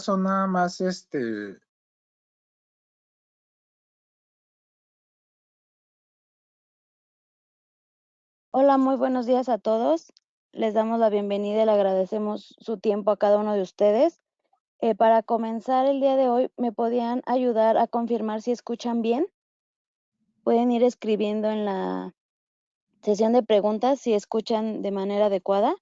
son nada más Hola, muy buenos días a todos. Les damos la bienvenida y le agradecemos su tiempo a cada uno de ustedes. Para comenzar el día de hoy, ¿me podían ayudar a confirmar si escuchan bien? Pueden ir escribiendo en la sesión de preguntas si escuchan de manera adecuada.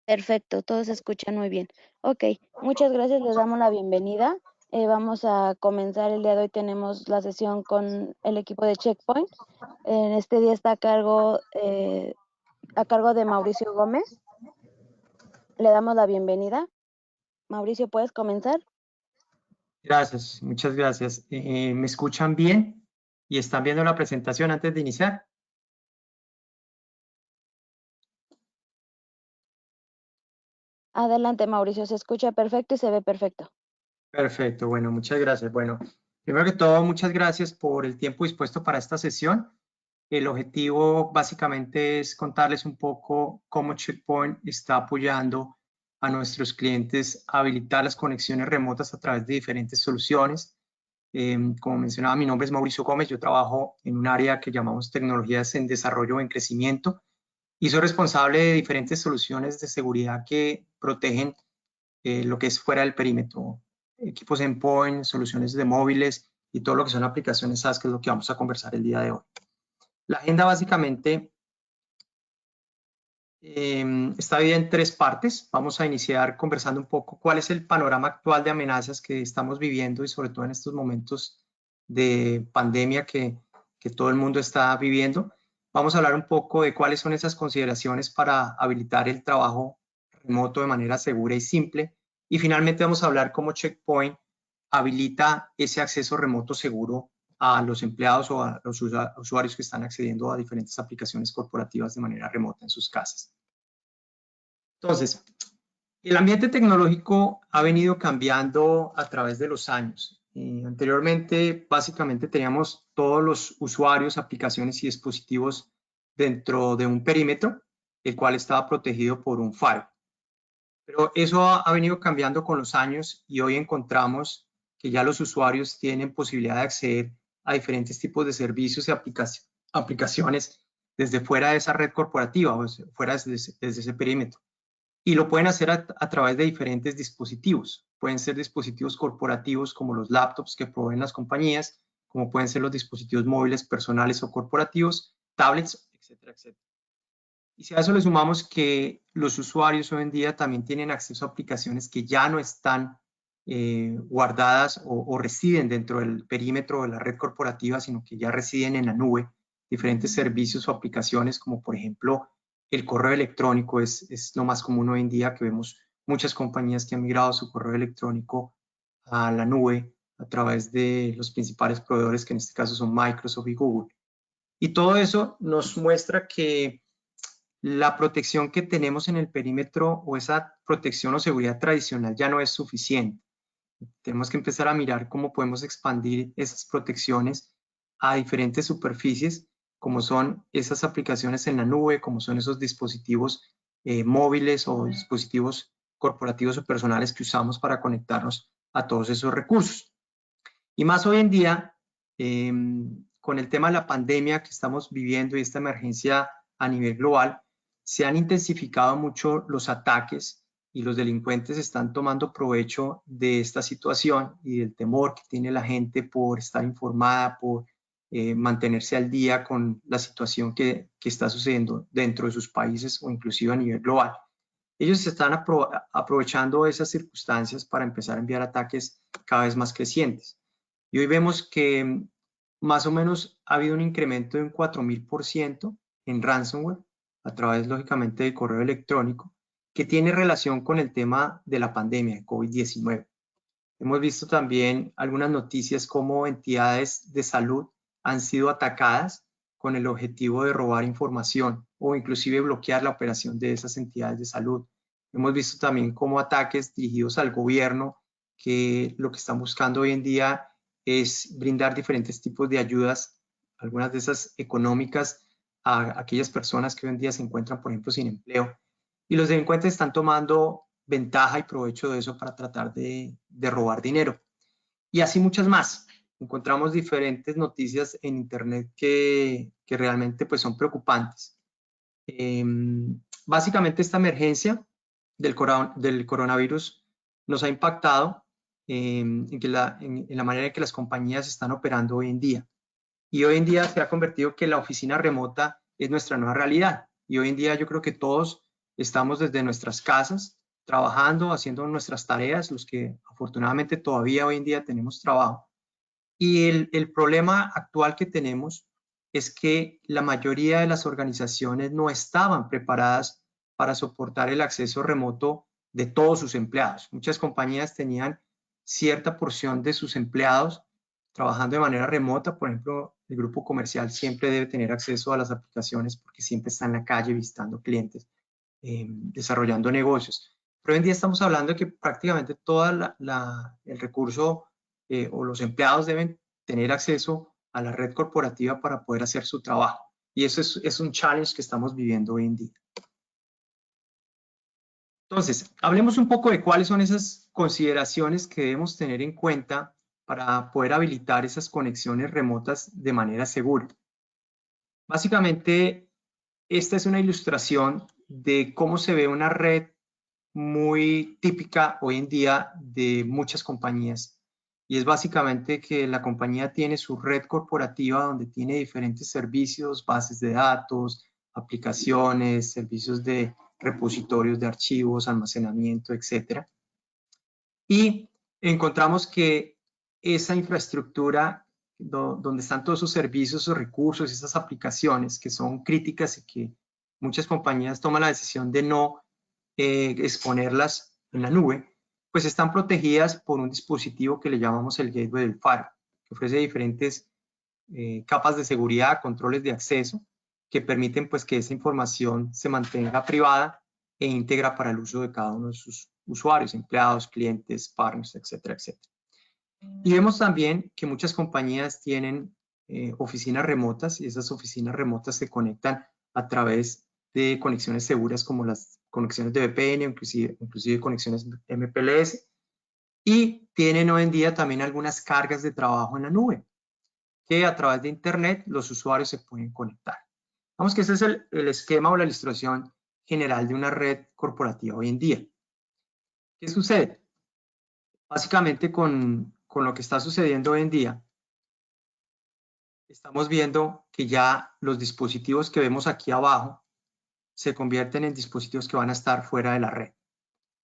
Perfecto, todos escuchan muy bien. Ok, muchas gracias, les damos la bienvenida. Vamos a comenzar el día de hoy. Tenemos la sesión con el equipo de Checkpoint. En este día está a cargo de Mauricio Gómez. Le damos la bienvenida. Mauricio, ¿puedes comenzar? Gracias, muchas gracias. ¿Me escuchan bien? ¿Y están viendo la presentación antes de iniciar? Adelante, Mauricio, se escucha perfecto y se ve perfecto. Perfecto, bueno, muchas gracias. Bueno, primero que todo, muchas gracias por el tiempo dispuesto para esta sesión. El objetivo básicamente es contarles un poco cómo Checkpoint está apoyando a nuestros clientes a habilitar las conexiones remotas a través de diferentes soluciones. Como mencionaba, mi nombre es Mauricio Gómez, yo trabajo en un área que llamamos tecnologías en desarrollo o en crecimiento y soy responsable de diferentes soluciones de seguridad que protegen lo que es fuera del perímetro, equipos endpoint, soluciones de móviles y todo lo que son aplicaciones SaaS, que es lo que vamos a conversar el día de hoy. La agenda básicamente está dividida en 3 partes. Vamos a iniciar conversando un poco cuál es el panorama actual de amenazas que estamos viviendo y sobre todo en estos momentos de pandemia que todo el mundo está viviendo. Vamos a hablar un poco de cuáles son esas consideraciones para habilitar el trabajo remoto de manera segura y simple. Y finalmente vamos a hablar cómo Checkpoint habilita ese acceso remoto seguro a los empleados o a los usuarios que están accediendo a diferentes aplicaciones corporativas de manera remota en sus casas. Entonces, el ambiente tecnológico ha venido cambiando a través de los años. Anteriormente, básicamente teníamos todos los usuarios, aplicaciones y dispositivos dentro de un perímetro, el cual estaba protegido por un firewall. Pero eso ha venido cambiando con los años y hoy encontramos que ya los usuarios tienen posibilidad de acceder a diferentes tipos de servicios y aplicaciones desde fuera de esa red corporativa o fuera desde ese perímetro. Y lo pueden hacer a través de diferentes dispositivos. Pueden ser dispositivos corporativos como los laptops que proveen las compañías, como pueden ser los dispositivos móviles personales o corporativos, tablets, etcétera, etcétera. Y si a eso le sumamos que los usuarios hoy en día también tienen acceso a aplicaciones que ya no están guardadas o residen dentro del perímetro de la red corporativa, sino que ya residen en la nube, diferentes servicios o aplicaciones como por ejemplo el correo electrónico es lo más común hoy en día, que vemos muchas compañías que han migrado su correo electrónico a la nube a través de los principales proveedores, que en este caso son Microsoft y Google. Y todo eso nos muestra que la protección que tenemos en el perímetro o esa protección o seguridad tradicional ya no es suficiente. Tenemos que empezar a mirar cómo podemos expandir esas protecciones a diferentes superficies, como son esas aplicaciones en la nube, como son esos dispositivos móviles o dispositivos corporativos o personales que usamos para conectarnos a todos esos recursos. Y más hoy en día, con el tema de la pandemia que estamos viviendo y esta emergencia a nivel global, se han intensificado mucho los ataques y los delincuentes están tomando provecho de esta situación y del temor que tiene la gente por estar informada, por mantenerse al día con la situación que está sucediendo dentro de sus países o inclusive a nivel global. Ellos están aprovechando esas circunstancias para empezar a enviar ataques cada vez más crecientes. Y hoy vemos que más o menos ha habido un incremento de un 4000% en ransomware a través, lógicamente, del correo electrónico, que tiene relación con el tema de la pandemia de COVID-19. Hemos visto también algunas noticias como entidades de salud han sido atacadas con el objetivo de robar información o inclusive bloquear la operación de esas entidades de salud. Hemos visto también como ataques dirigidos al gobierno que lo que están buscando hoy en día es brindar diferentes tipos de ayudas algunas de esas económicas a aquellas personas que hoy en día se encuentran, por ejemplo, sin empleo. Y los delincuentes están tomando ventaja y provecho de eso para tratar de robar dinero. Y así muchas más. Encontramos diferentes noticias en Internet que realmente pues, son preocupantes. Básicamente esta emergencia del coronavirus nos ha impactado en la manera en que las compañías están operando hoy en día. Y hoy en día se ha convertido que la oficina remota es nuestra nueva realidad. Y hoy en día yo creo que todos estamos desde nuestras casas trabajando, haciendo nuestras tareas, los que afortunadamente todavía hoy en día tenemos trabajo. Y el problema actual que tenemos es que la mayoría de las organizaciones no estaban preparadas para soportar el acceso remoto de todos sus empleados. Muchas compañías tenían cierta porción de sus empleados trabajando de manera remota. Por ejemplo, el grupo comercial siempre debe tener acceso a las aplicaciones porque siempre está en la calle visitando clientes, desarrollando negocios. Pero hoy en día estamos hablando de que prácticamente todo el recurso o los empleados deben tener acceso a la red corporativa para poder hacer su trabajo. Y eso es un challenge que estamos viviendo hoy en día. Entonces, hablemos un poco de cuáles son esas consideraciones que debemos tener en cuenta para poder habilitar esas conexiones remotas de manera segura. Básicamente, esta es una ilustración de cómo se ve una red muy típica hoy en día de muchas compañías. Y es básicamente que la compañía tiene su red corporativa donde tiene diferentes servicios, bases de datos, aplicaciones, servicios de repositorios de archivos, almacenamiento, etc. Y encontramos que esa infraestructura donde están todos esos servicios, esos recursos, esas aplicaciones que son críticas y que muchas compañías toman la decisión de no exponerlas en la nube, pues están protegidas por un dispositivo que le llamamos el gateway del firewall, que ofrece diferentes capas de seguridad, controles de acceso, que permiten pues que esa información se mantenga privada e íntegra para el uso de cada uno de sus usuarios, empleados, clientes, partners, etcétera, etcétera. Y vemos también que muchas compañías tienen oficinas remotas y esas oficinas remotas se conectan a través de conexiones seguras como las conexiones de VPN, inclusive conexiones MPLS, y tienen hoy en día también algunas cargas de trabajo en la nube, que a través de Internet los usuarios se pueden conectar. Vamos que ese es el esquema o la ilustración general de una red corporativa hoy en día. ¿Qué sucede? Básicamente con lo que está sucediendo hoy en día, estamos viendo que ya los dispositivos que vemos aquí abajo se convierten en dispositivos que van a estar fuera de la red.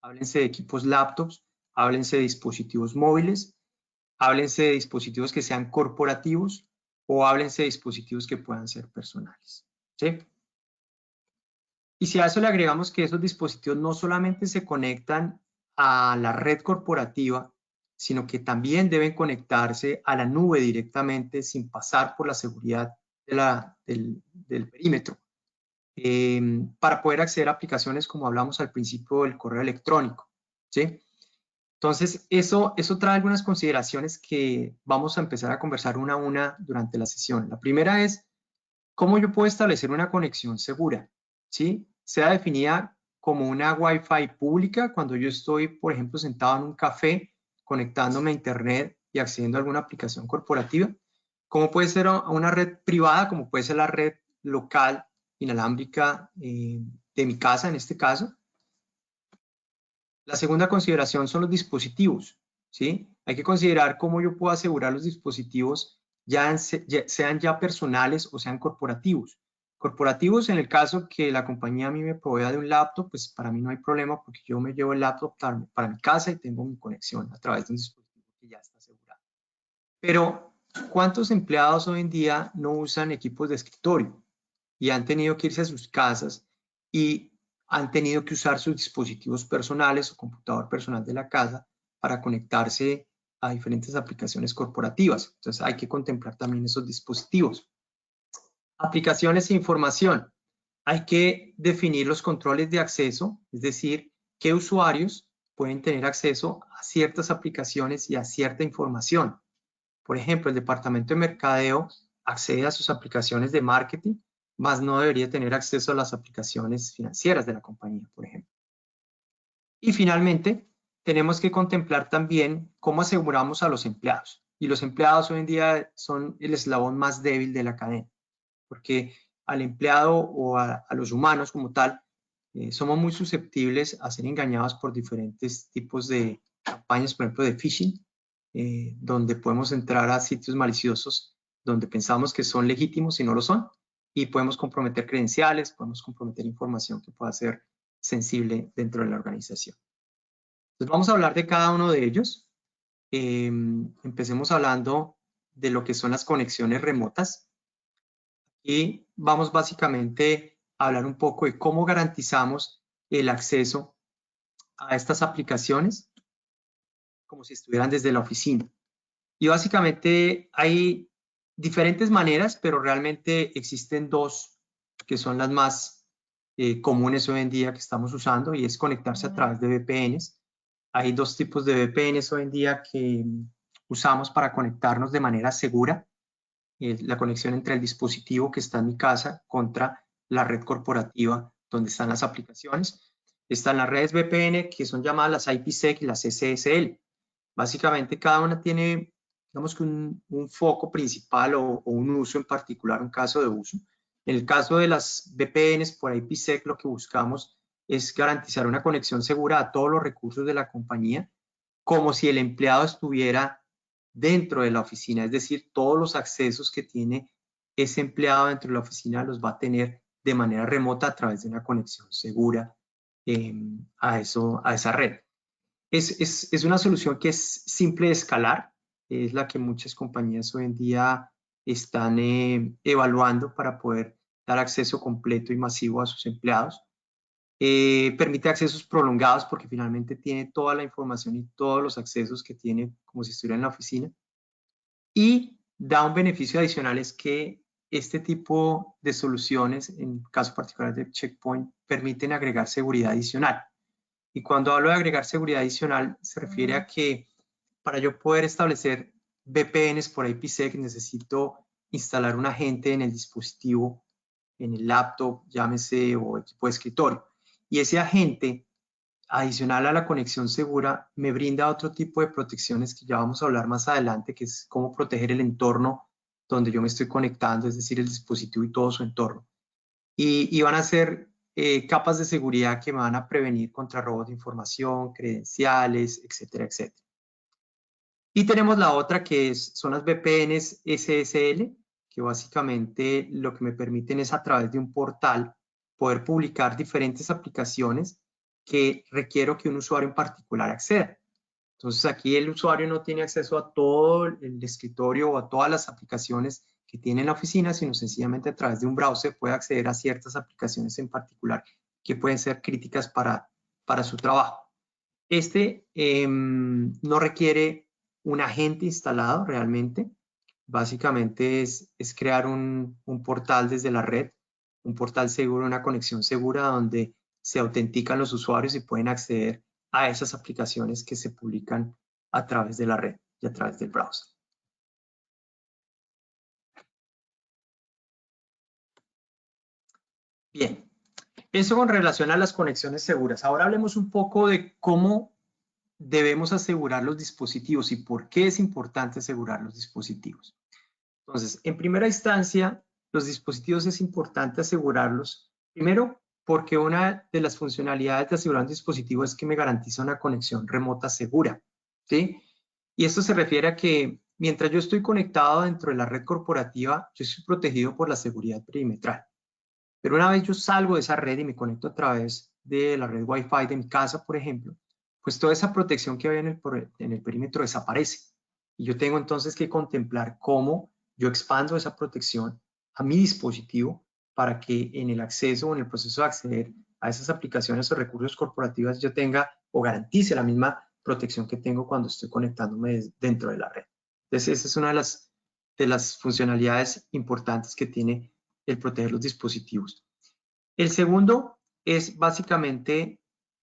Háblense de equipos laptops, háblense de dispositivos móviles, háblense de dispositivos que sean corporativos o háblense de dispositivos que puedan ser personales. ¿Sí? Y si a eso le agregamos que esos dispositivos no solamente se conectan a la red corporativa, sino que también deben conectarse a la nube directamente sin pasar por la seguridad del perímetro, para poder acceder a aplicaciones como hablamos al principio del correo electrónico. ¿Sí? Entonces, eso trae algunas consideraciones que vamos a empezar a conversar una a una durante la sesión. La primera es, ¿cómo yo puedo establecer una conexión segura? ¿Sí? Sea definida como una Wi-Fi pública cuando yo estoy, por ejemplo, sentado en un café conectándome a Internet y accediendo a alguna aplicación corporativa. Como puede ser a una red privada, como puede ser la red local inalámbrica de mi casa en este caso. La segunda consideración son los dispositivos, ¿sí? Hay que considerar cómo yo puedo asegurar los dispositivos sean ya personales o sean corporativos. Corporativos en el caso que la compañía a mí me provea de un laptop, pues para mí no hay problema porque yo me llevo el laptop para mi casa y tengo mi conexión a través de un dispositivo que ya está asegurado. Pero, ¿cuántos empleados hoy en día no usan equipos de escritorio y han tenido que irse a sus casas y han tenido que usar sus dispositivos personales o computador personal de la casa para conectarse a diferentes aplicaciones corporativas? Entonces hay que contemplar también esos dispositivos. Aplicaciones e información. Hay que definir los controles de acceso, es decir, qué usuarios pueden tener acceso a ciertas aplicaciones y a cierta información. Por ejemplo, el departamento de mercadeo accede a sus aplicaciones de marketing, más no debería tener acceso a las aplicaciones financieras de la compañía, por ejemplo. Y finalmente, tenemos que contemplar también cómo aseguramos a los empleados. Y los empleados hoy en día son el eslabón más débil de la cadena, porque al empleado o a los humanos como tal, somos muy susceptibles a ser engañados por diferentes tipos de campañas, por ejemplo, de phishing, donde podemos entrar a sitios maliciosos donde pensamos que son legítimos y no lo son, y podemos comprometer credenciales, podemos comprometer información que pueda ser sensible dentro de la organización. Entonces vamos a hablar de cada uno de ellos. Empecemos hablando de lo que son las conexiones remotas. Y vamos básicamente a hablar un poco de cómo garantizamos el acceso a estas aplicaciones como si estuvieran desde la oficina. Y básicamente hay diferentes maneras, pero realmente existen dos que son las más comunes hoy en día que estamos usando, y es conectarse a través de VPNs. Hay dos tipos de VPNs hoy en día que usamos para conectarnos de manera segura. La conexión entre el dispositivo que está en mi casa contra la red corporativa donde están las aplicaciones. Están las redes VPN que son llamadas las IPsec y las SSL. Básicamente cada una tiene, digamos que un foco principal o un uso en particular, un caso de uso. En el caso de las VPNs por IPsec, lo que buscamos es garantizar una conexión segura a todos los recursos de la compañía, como si el empleado estuviera dentro de la oficina, es decir, todos los accesos que tiene ese empleado dentro de la oficina los va a tener de manera remota a través de una conexión segura a esa red. Es una solución que es simple de escalar, es la que muchas compañías hoy en día están evaluando para poder dar acceso completo y masivo a sus empleados. Permite accesos prolongados porque finalmente tiene toda la información y todos los accesos que tiene como si estuviera en la oficina. Y da un beneficio adicional, es que este tipo de soluciones, en caso particular de Checkpoint, permiten agregar seguridad adicional. Y cuando hablo de agregar seguridad adicional, se refiere a que para yo poder establecer VPNs por IPsec necesito instalar un agente en el dispositivo, en el laptop, llámese, o equipo de escritorio. Y ese agente, adicional a la conexión segura, me brinda otro tipo de protecciones que ya vamos a hablar más adelante, que es cómo proteger el entorno donde yo me estoy conectando, es decir, el dispositivo y todo su entorno. Y van a ser capas de seguridad que me van a prevenir contra robos de información, credenciales, etcétera, etcétera. Y tenemos la otra que son las VPNs SSL, que básicamente lo que me permiten es a través de un portal poder publicar diferentes aplicaciones que requiero que un usuario en particular acceda. Entonces aquí el usuario no tiene acceso a todo el escritorio o a todas las aplicaciones que tiene en la oficina, sino sencillamente a través de un browser puede acceder a ciertas aplicaciones en particular que pueden ser críticas para su trabajo. No requiere un agente instalado realmente. Básicamente es crear un portal desde la red, un portal seguro, una conexión segura donde se autentican los usuarios y pueden acceder a esas aplicaciones que se publican a través de la red y a través del browser. Bien, eso con relación a las conexiones seguras. Ahora hablemos un poco de cómo debemos asegurar los dispositivos y por qué es importante asegurar los dispositivos. Entonces, en primera instancia, los dispositivos es importante asegurarlos. Primero, porque una de las funcionalidades de asegurar un dispositivo es que me garantiza una conexión remota segura, ¿sí? Y esto se refiere a que mientras yo estoy conectado dentro de la red corporativa, yo estoy protegido por la seguridad perimetral. Pero una vez yo salgo de esa red y me conecto a través de la red Wi-Fi de mi casa, por ejemplo, pues toda esa protección que había en el perímetro desaparece. Y yo tengo entonces que contemplar cómo yo expando esa protección a mi dispositivo para que en el acceso o en el proceso de acceder a esas aplicaciones o recursos corporativos yo tenga o garantice la misma protección que tengo cuando estoy conectándome dentro de la red. Entonces, esa es una de las funcionalidades importantes que tiene el proteger los dispositivos. El segundo es básicamente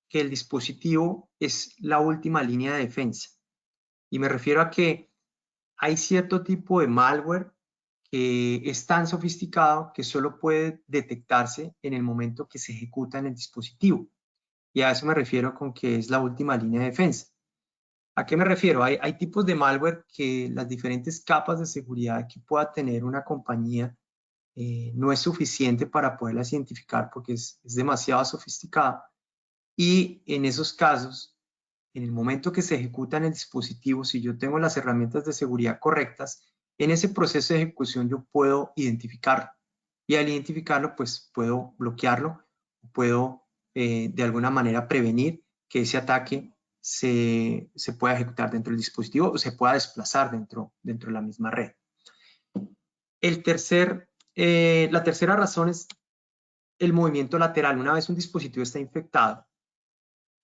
que el dispositivo es la última línea de defensa. Y me refiero a que hay cierto tipo de malware que es tan sofisticado que solo puede detectarse en el momento que se ejecuta en el dispositivo. Y a eso me refiero con que es la última línea de defensa. ¿A qué me refiero? Hay tipos de malware que las diferentes capas de seguridad que pueda tener una compañía no es suficiente para poderlas identificar porque es demasiado sofisticada. Y en esos casos, en el momento que se ejecuta en el dispositivo, si yo tengo las herramientas de seguridad correctas, en ese proceso de ejecución yo puedo identificarlo. Y al identificarlo, pues puedo bloquearlo, puedo de alguna manera prevenir que ese ataque se pueda ejecutar dentro del dispositivo o se pueda desplazar dentro de la misma red. La tercera razón es el movimiento lateral. Una vez un dispositivo está infectado,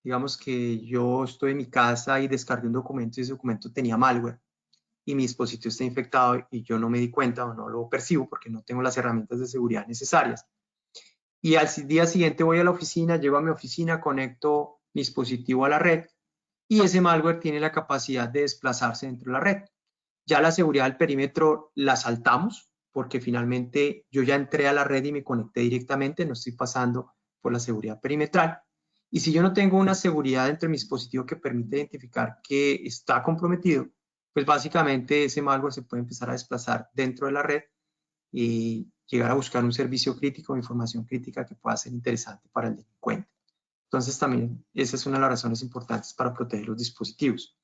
digamos que yo estoy en mi casa y descargué un documento y ese documento tenía malware y mi dispositivo está infectado y yo no me di cuenta o no lo percibo porque no tengo las herramientas de seguridad necesarias. Y al día siguiente voy a la oficina, llego a mi oficina, conecto mi dispositivo a la red y ese malware tiene la capacidad de desplazarse dentro de la red. Ya la seguridad del perímetro la saltamos porque finalmente yo ya entré a la red y me conecté directamente, no estoy pasando por la seguridad perimetral. Y si yo no tengo una seguridad dentro de mi dispositivo que permite identificar que está comprometido, pues básicamente ese malware se puede empezar a desplazar dentro de la red y llegar a buscar un servicio crítico o información crítica que pueda ser interesante para el delincuente. Entonces también esa es una de las razones importantes para proteger los dispositivos.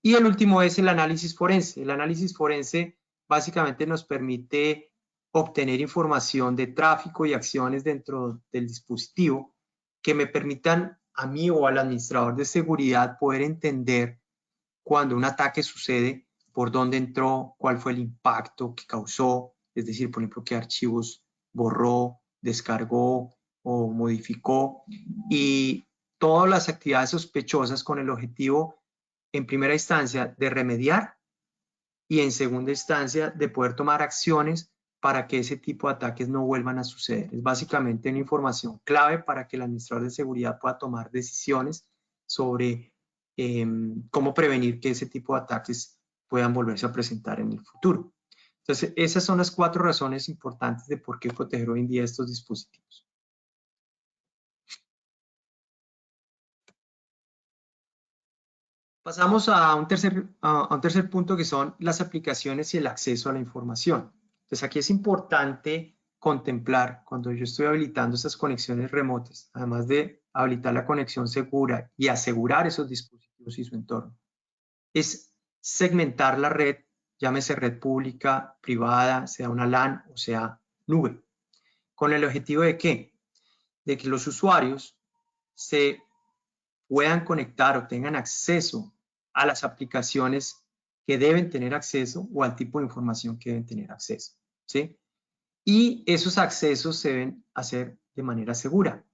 Y el último es el análisis forense. El análisis forense básicamente nos permite obtener información de tráfico y acciones dentro del dispositivo que me permitan a mí o al administrador de seguridad poder entender cuando un ataque sucede, por dónde entró, cuál fue el impacto que causó, es decir, por ejemplo, qué archivos borró, descargó o modificó, y todas las actividades sospechosas con el objetivo, en primera instancia, de remediar y en segunda instancia, de poder tomar acciones para que ese tipo de ataques no vuelvan a suceder. Es básicamente una información clave para que el administrador de seguridad pueda tomar decisiones sobre cómo prevenir que ese tipo de ataques puedan volverse a presentar en el futuro. Entonces, esas son las 4 razones importantes de por qué proteger hoy en día estos dispositivos. Pasamos a un tercer punto que son las aplicaciones y el acceso a la información. Entonces, aquí es importante contemplar cuando yo estoy habilitando esas conexiones remotas, además de habilitar la conexión segura y asegurar esos dispositivos y su entorno, es segmentar la red, llámese red pública, privada, sea una LAN o sea nube. ¿Con el objetivo de qué? De que los usuarios se puedan conectar o tengan acceso a las aplicaciones que deben tener acceso o al tipo de información que deben tener acceso, ¿sí? Y esos accesos se deben hacer de manera segura.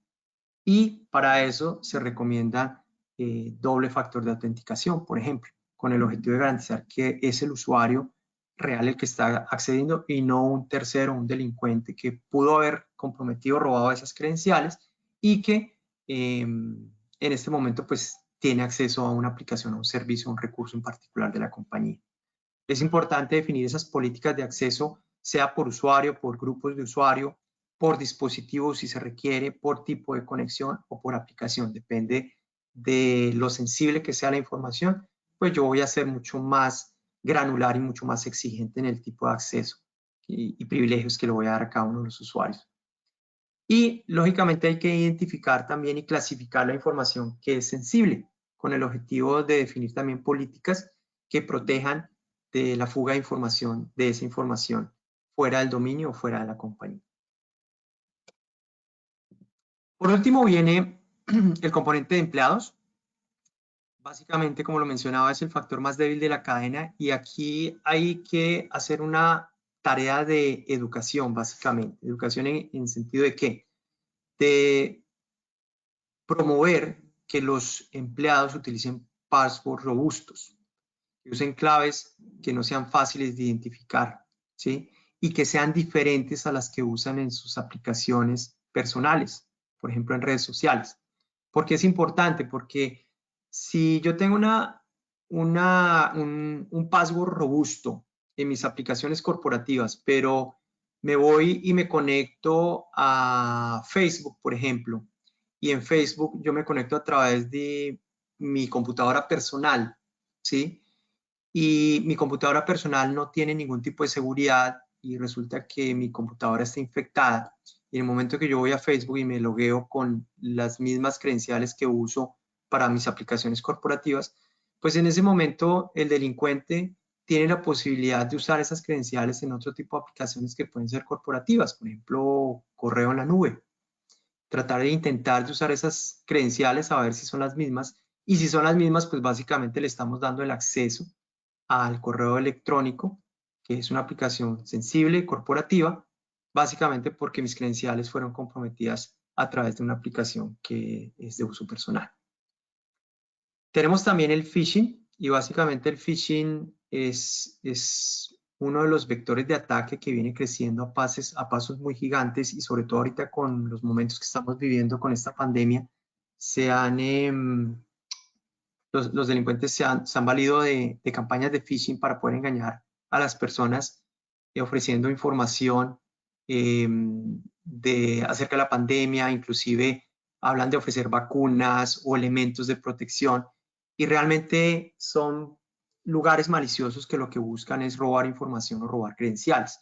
Y para eso se recomienda doble factor de autenticación, por ejemplo, con el objetivo de garantizar que es el usuario real el que está accediendo y no un tercero, un delincuente que pudo haber comprometido o robado esas credenciales y que en este momento pues tiene acceso a una aplicación, a un servicio, a un recurso en particular de la compañía. Es importante definir esas políticas de acceso, sea por usuario, por grupos de usuario, por dispositivo si se requiere, por tipo de conexión o por aplicación. Depende de lo sensible que sea la información, pues yo voy a ser mucho más granular y mucho más exigente en el tipo de acceso y privilegios que le voy a dar a cada uno de los usuarios. Y lógicamente hay que identificar también y clasificar la información que es sensible, con el objetivo de definir también políticas que protejan de la fuga de información, de esa información, fuera del dominio o fuera de la compañía. Por último viene el componente de empleados. Básicamente, como lo mencionaba, es el factor más débil de la cadena y aquí hay que hacer una tarea de educación, básicamente. Educación en sentido de qué? De promover que los empleados utilicen passwords robustos, que usen claves que no sean fáciles de identificar, ¿sí? Y que sean diferentes a las que usan en sus aplicaciones personales, por ejemplo, en redes sociales. ¿Por qué es importante? Porque si yo tengo un password robusto en mis aplicaciones corporativas, pero me voy y me conecto a Facebook, por ejemplo, y en Facebook yo me conecto a través de mi computadora personal, ¿sí? Y mi computadora personal no tiene ningún tipo de seguridad y resulta que mi computadora está infectada. Y en el momento que yo voy a Facebook y me logueo con las mismas credenciales que uso para mis aplicaciones corporativas, pues en ese momento el delincuente tiene la posibilidad de usar esas credenciales en otro tipo de aplicaciones que pueden ser corporativas, por ejemplo, correo en la nube. Tratar de intentar de usar esas credenciales a ver si son las mismas, y si son las mismas, pues básicamente le estamos dando el acceso al correo electrónico, que es una aplicación sensible y corporativa, básicamente porque mis credenciales fueron comprometidas a través de una aplicación que es de uso personal. Tenemos también el phishing, y básicamente el phishing es uno de los vectores de ataque que viene creciendo a pasos muy gigantes, y sobre todo ahorita con los momentos que estamos viviendo con esta pandemia, los delincuentes se han valido de campañas de phishing para poder engañar a las personas, ofreciendo información acerca de la pandemia. Inclusive hablan de ofrecer vacunas o elementos de protección, y realmente son lugares maliciosos que lo que buscan es robar información o robar credenciales.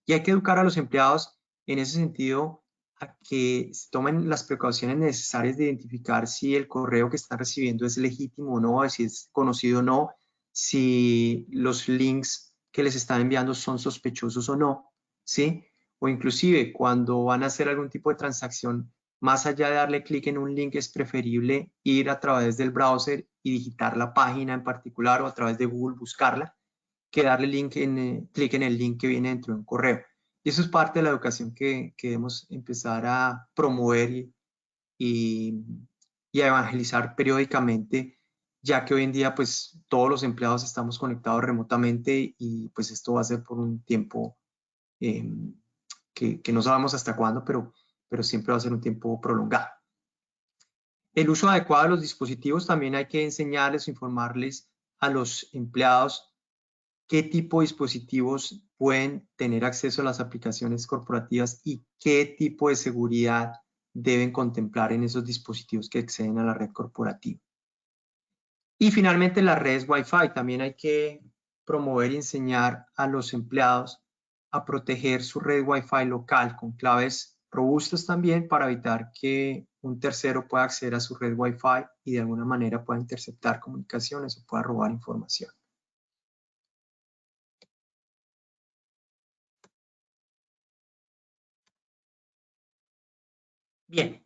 Y hay que educar a los empleados en ese sentido, a que se tomen las precauciones necesarias de identificar si el correo que están recibiendo es legítimo o no, si es conocido o no, si los links que les están enviando son sospechosos o no, ¿sí? O inclusive cuando van a hacer algún tipo de transacción, más allá de darle clic en un link, es preferible ir a través del browser y digitar la página en particular, o a través de Google buscarla, que darle clic en el link que viene dentro de un correo. Y eso es parte de la educación que debemos empezar a promover y a evangelizar periódicamente, ya que hoy en día pues todos los empleados estamos conectados remotamente, y pues esto va a ser por un tiempo eh, que no sabemos hasta cuándo, pero siempre va a ser un tiempo prolongado. El uso adecuado de los dispositivos, también hay que enseñarles, informarles a los empleados qué tipo de dispositivos pueden tener acceso a las aplicaciones corporativas y qué tipo de seguridad deben contemplar en esos dispositivos que acceden a la red corporativa. Y finalmente, las redes Wi-Fi. También hay que promover y enseñar a los empleados a proteger su red Wi-Fi local con claves robustas también, para evitar que un tercero pueda acceder a su red Wi-Fi y de alguna manera pueda interceptar comunicaciones o pueda robar información. Bien,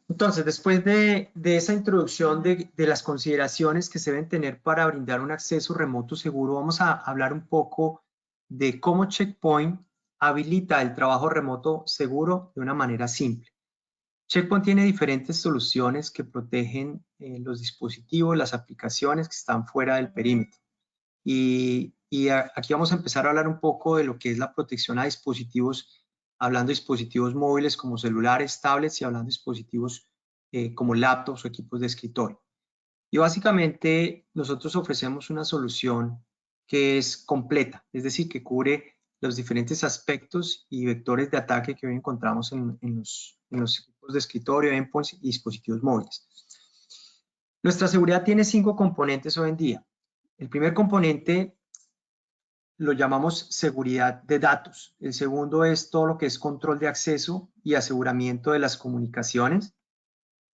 entonces después de esa introducción de las consideraciones que se deben tener para brindar un acceso remoto seguro, vamos a hablar un poco de cómo Check Point habilita el trabajo remoto seguro de una manera simple. Check Point tiene diferentes soluciones que protegen los dispositivos, las aplicaciones que están fuera del perímetro. Aquí vamos a empezar a hablar un poco de lo que es la protección a dispositivos, hablando de dispositivos móviles como celulares, tablets, y hablando de dispositivos como laptops o equipos de escritorio. Y básicamente nosotros ofrecemos una solución que es completa, es decir, que cubre los diferentes aspectos y vectores de ataque que hoy encontramos en los equipos de escritorio, endpoints y dispositivos móviles. Nuestra seguridad tiene 5 componentes hoy en día. El primer componente lo llamamos seguridad de datos. El segundo es todo lo que es control de acceso y aseguramiento de las comunicaciones.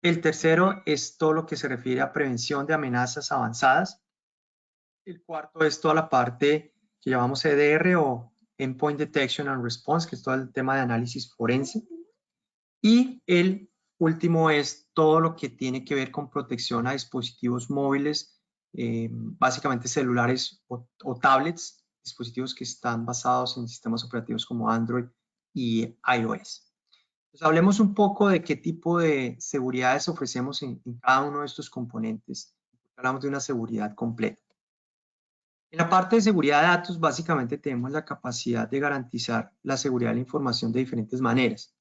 El tercero es todo lo que se refiere a prevención de amenazas avanzadas. El cuarto es toda la parte que llamamos EDR, o Endpoint Detection and Response, que es todo el tema de análisis forense. Y el último es todo lo que tiene que ver con protección a dispositivos móviles, básicamente celulares o tablets, dispositivos que están basados en sistemas operativos como Android y iOS. Entonces, hablemos un poco de qué tipo de seguridades ofrecemos en cada uno de estos componentes. Hablamos de una seguridad completa. En la parte de seguridad de datos, básicamente tenemos la capacidad de garantizar la seguridad de la información de diferentes maneras.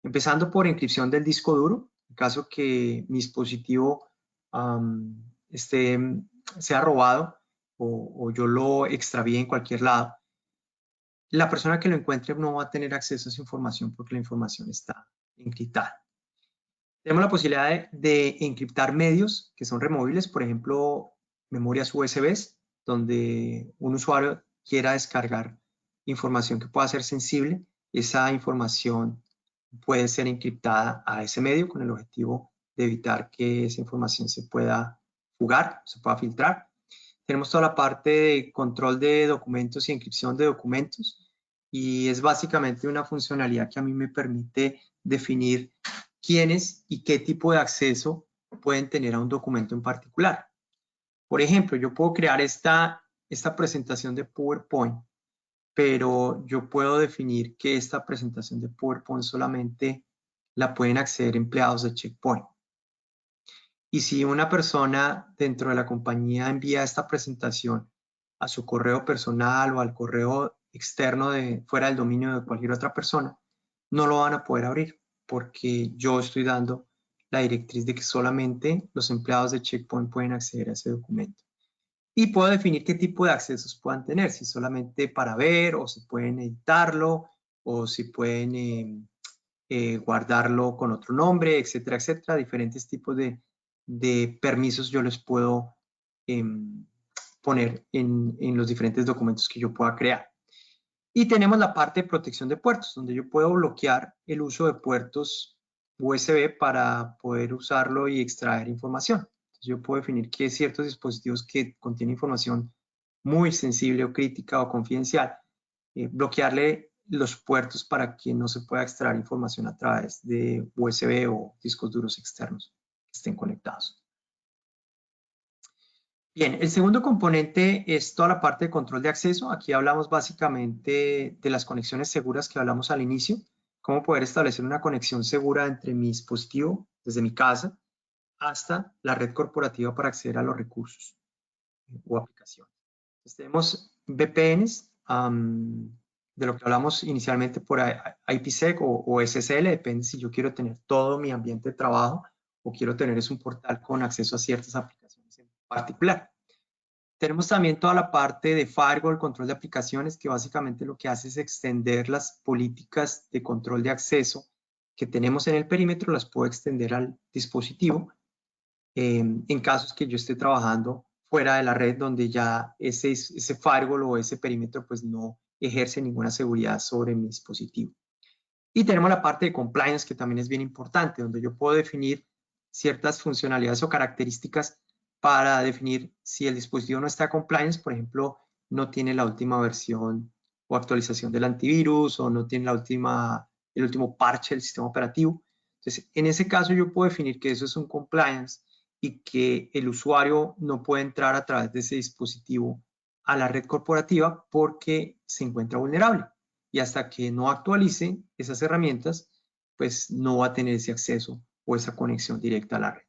Empezando por encripción del disco duro, en caso que mi dispositivo sea robado o yo lo extravíe en cualquier lado. la persona que lo encuentre no va a tener acceso a esa información porque la información está encriptada. Tenemos la posibilidad de encriptar medios que son removibles, por ejemplo, memorias USB, donde un usuario quiera descargar información que pueda ser sensible. Esa información puede ser encriptada a ese medio con el objetivo de evitar que esa información se pueda fugar, se pueda filtrar. Tenemos toda la parte de control de documentos y encripción de documentos, y es básicamente una funcionalidad que a mí me permite definir quiénes y qué tipo de acceso pueden tener a un documento en particular. Por ejemplo, yo puedo crear esta presentación de PowerPoint, pero yo puedo definir que esta presentación de PowerPoint solamente la pueden acceder empleados de Checkpoint. Y si una persona dentro de la compañía envía esta presentación a su correo personal o al correo externo fuera del dominio de cualquier otra persona, no lo van a poder abrir porque yo estoy dando la directriz de que solamente los empleados de Checkpoint pueden acceder a ese documento. Y puedo definir qué tipo de accesos puedan tener, si solamente para ver, o si pueden editarlo, o si pueden guardarlo con otro nombre, etcétera, etcétera. Diferentes tipos de permisos yo les puedo poner en los diferentes documentos que yo pueda crear. Y tenemos la parte de protección de puertos, donde yo puedo bloquear el uso de puertos USB para poder usarlo y extraer información. Entonces, yo puedo definir que ciertos dispositivos que contienen información muy sensible o crítica o confidencial, bloquearle los puertos para que no se pueda extraer información a través de USB o discos duros externos que estén conectados. Bien, el segundo componente es toda la parte de control de acceso. Aquí hablamos básicamente de las conexiones seguras que hablamos al inicio, cómo poder establecer una conexión segura entre mi dispositivo, desde mi casa, hasta la red corporativa para acceder a los recursos o aplicaciones. Entonces, tenemos VPNs, de lo que hablamos inicialmente por IPsec o SSL, depende si yo quiero tener todo mi ambiente de trabajo o quiero tener un portal con acceso a ciertas aplicaciones en particular. Tenemos también toda la parte de firewall, control de aplicaciones, que básicamente lo que hace es extender las políticas de control de acceso que tenemos en el perímetro, las puedo extender al dispositivo en casos que yo esté trabajando fuera de la red, donde ya ese firewall o ese perímetro pues no ejerce ninguna seguridad sobre mi dispositivo. Y tenemos la parte de compliance, que también es bien importante, donde yo puedo definir ciertas funcionalidades o características para definir si el dispositivo no está compliance, por ejemplo, no tiene la última versión o actualización del antivirus, o no tiene el último parche del sistema operativo. Entonces, en ese caso yo puedo definir que eso es un compliance y que el usuario no puede entrar a través de ese dispositivo a la red corporativa porque se encuentra vulnerable. Y hasta que no actualice esas herramientas, pues no va a tener ese acceso o esa conexión directa a la red.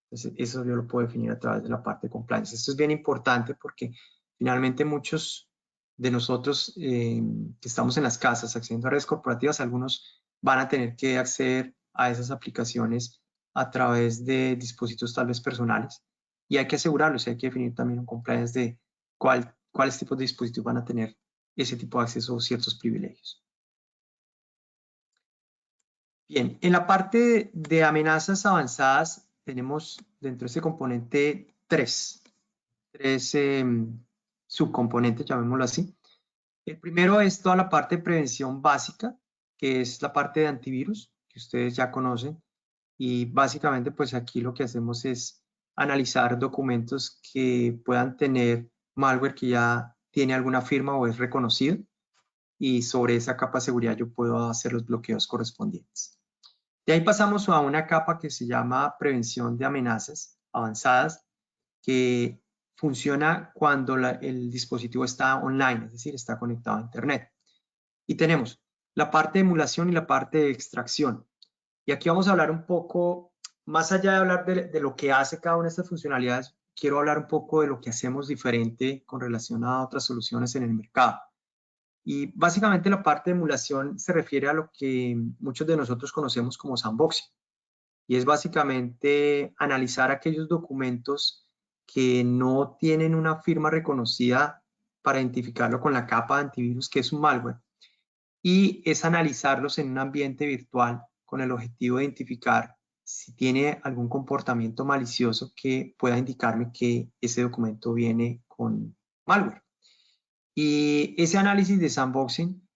Entonces, eso yo lo puedo definir a través de la parte de compliance. Esto es bien importante porque finalmente muchos de nosotros que estamos en las casas accediendo a redes corporativas, algunos van a tener que acceder a esas aplicaciones a través de dispositivos tal vez personales, y hay que asegurarlos, y hay que definir también un compliance de cuáles tipos de dispositivos van a tener ese tipo de acceso o ciertos privilegios. Bien, en la parte de amenazas avanzadas tenemos dentro de este componente tres subcomponentes, llamémoslo así. El primero es toda la parte de prevención básica, que es la parte de antivirus, que ustedes ya conocen. Y básicamente, pues aquí lo que hacemos es analizar documentos que puedan tener malware que ya tiene alguna firma o es reconocido. Y sobre esa capa de seguridad yo puedo hacer los bloqueos correspondientes. De ahí pasamos a una capa que se llama prevención de amenazas avanzadas, que funciona cuando el dispositivo está online, es decir, está conectado a Internet. Y tenemos la parte de emulación y la parte de extracción. Y aquí vamos a hablar un poco, más allá de hablar de lo que hace cada una de estas funcionalidades, quiero hablar un poco de lo que hacemos diferente con relación a otras soluciones en el mercado. Y básicamente la parte de emulación se refiere a lo que muchos de nosotros conocemos como sandboxing. Y es básicamente analizar aquellos documentos que no tienen una firma reconocida para identificarlo con la capa de antivirus, que es un malware, y es analizarlos en un ambiente virtual con el objetivo de identificar si tiene algún comportamiento malicioso que pueda indicarme que ese documento viene con malware. Y ese análisis de sandboxing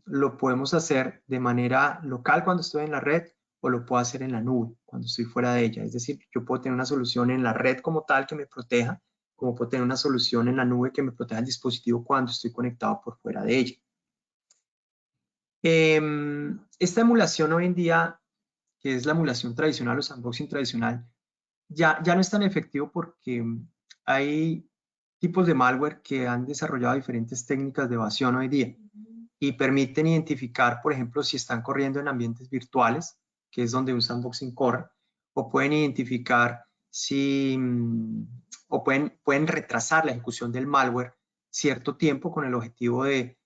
lo podemos hacer de manera local cuando estoy en la red, o lo puedo hacer en la nube cuando estoy fuera de ella. Es decir, yo puedo tener una solución en la red como tal que me proteja, como puedo tener una solución en la nube que me proteja el dispositivo cuando estoy conectado por fuera de ella. Esta emulación hoy en día, que es la emulación tradicional o sandboxing tradicional, ya no es tan efectivo porque hay tipos de malware que han desarrollado diferentes técnicas de evasión hoy día y permiten identificar, por ejemplo, si están corriendo en ambientes virtuales, que es donde un sandboxing corre, o pueden identificar si, o pueden retrasar la ejecución del malware cierto tiempo con el objetivo de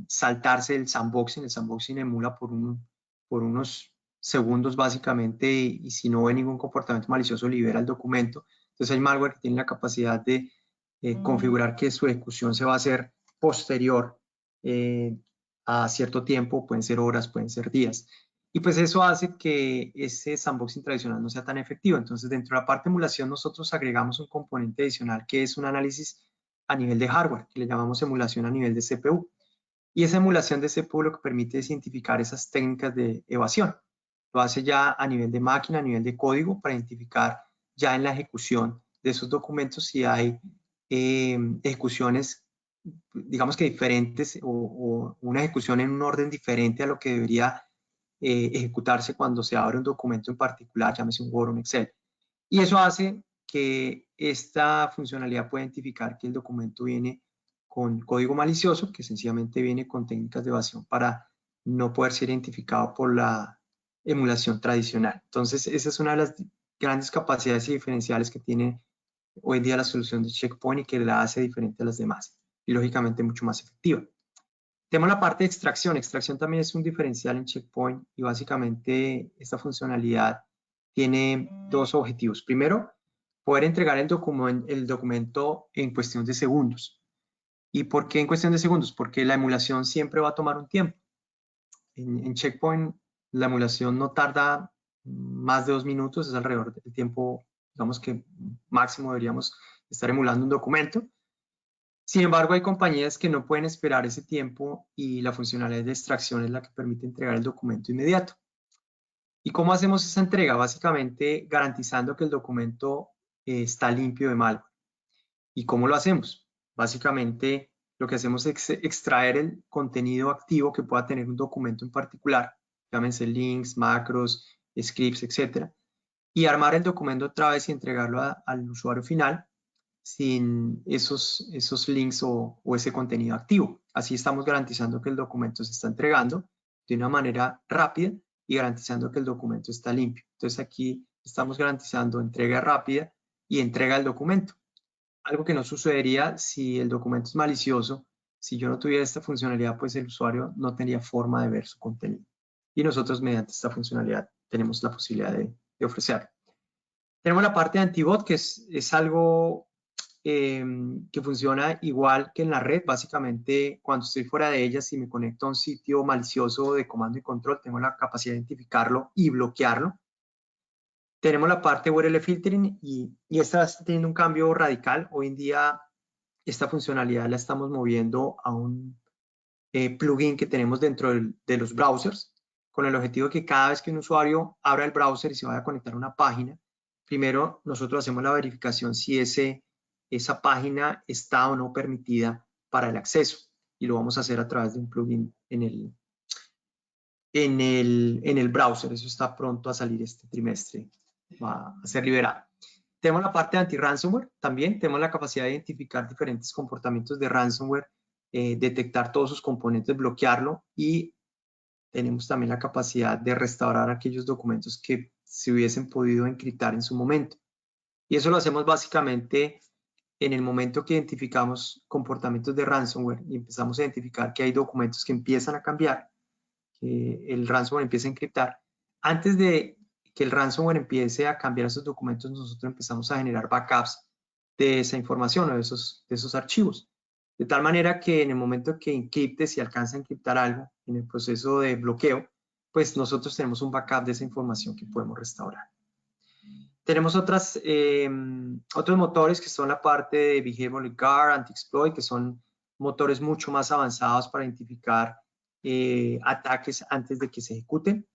saltarse el sandboxing. El sandboxing emula por unos segundos básicamente, y si no ve ningún comportamiento malicioso libera el documento. Entonces hay malware que tiene la capacidad de configurar que su ejecución se va a hacer posterior a cierto tiempo, pueden ser horas, pueden ser días. Y pues eso hace que ese sandboxing tradicional no sea tan efectivo. Entonces dentro de la parte de emulación nosotros agregamos un componente adicional que es un análisis a nivel de hardware, que le llamamos emulación a nivel de CPU. Y esa emulación de CPU lo que permite es identificar esas técnicas de evasión. Lo hace ya a nivel de máquina, a nivel de código, para identificar ya en la ejecución de esos documentos si hay ejecuciones, digamos que diferentes, o una ejecución en un orden diferente a lo que debería ejecutarse cuando se abre un documento en particular, llámese un Word o un Excel. Y eso hace que esta funcionalidad pueda identificar que el documento viene con código malicioso, que sencillamente viene con técnicas de evasión para no poder ser identificado por la emulación tradicional. Entonces, esa es una de las grandes capacidades y diferenciales que tiene hoy en día la solución de Checkpoint y que la hace diferente a las demás y lógicamente mucho más efectiva. Tenemos la parte de extracción. Extracción también es un diferencial en Checkpoint y básicamente esta funcionalidad tiene dos objetivos. Primero, poder entregar el documento en cuestión de segundos. ¿Y por qué en cuestión de segundos? Porque la emulación siempre va a tomar un tiempo. En Checkpoint la emulación no tarda más de 2 minutos, es alrededor del tiempo, digamos que máximo deberíamos estar emulando un documento. Sin embargo, hay compañías que no pueden esperar ese tiempo y la funcionalidad de extracción es la que permite entregar el documento inmediato. ¿Y cómo hacemos esa entrega? Básicamente garantizando que el documento está limpio de malware. ¿Y cómo lo hacemos? Básicamente lo que hacemos es extraer el contenido activo que pueda tener un documento en particular, llámense links, macros, scripts, etc. Y armar el documento otra vez y entregarlo al usuario final sin esos links o ese contenido activo. Así estamos garantizando que el documento se está entregando de una manera rápida y garantizando que el documento está limpio. Entonces aquí estamos garantizando entrega rápida y entrega del documento. Algo que no sucedería si el documento es malicioso. Si yo no tuviera esta funcionalidad, pues el usuario no tendría forma de ver su contenido. Y nosotros mediante esta funcionalidad tenemos la posibilidad de ofrecerlo. Tenemos la parte de antibot, que es algo que funciona igual que en la red. Básicamente, cuando estoy fuera de ella, si me conecto a un sitio malicioso de comando y control, tengo la capacidad de identificarlo y bloquearlo. Tenemos la parte URL filtering y esta está teniendo un cambio radical. Hoy en día, esta funcionalidad la estamos moviendo a un plugin que tenemos dentro de los browsers, con el objetivo de que cada vez que un usuario abra el browser y se vaya a conectar a una página, primero nosotros hacemos la verificación si esa página está o no permitida para el acceso, y lo vamos a hacer a través de un plugin en el browser. Eso está pronto a salir este trimestre, va a ser liberado. Tenemos la parte de anti-ransomware también. Tenemos la capacidad de identificar diferentes comportamientos de ransomware, detectar todos sus componentes, bloquearlo, y tenemos también la capacidad de restaurar aquellos documentos que se hubiesen podido encriptar en su momento. Y eso lo hacemos básicamente en el momento que identificamos comportamientos de ransomware y empezamos a identificar que hay documentos que empiezan a cambiar, que el ransomware empieza a encriptar. Antes de que el ransomware empiece a cambiar esos documentos, nosotros empezamos a generar backups de esa información o de esos archivos. De tal manera que en el momento que encripte, si alcanza a encriptar algo en el proceso de bloqueo, pues nosotros tenemos un backup de esa información que podemos restaurar. Tenemos otros motores que son la parte de Behavioral Guard, Anti-Exploit, que son motores mucho más avanzados para identificar ataques antes de que se ejecuten.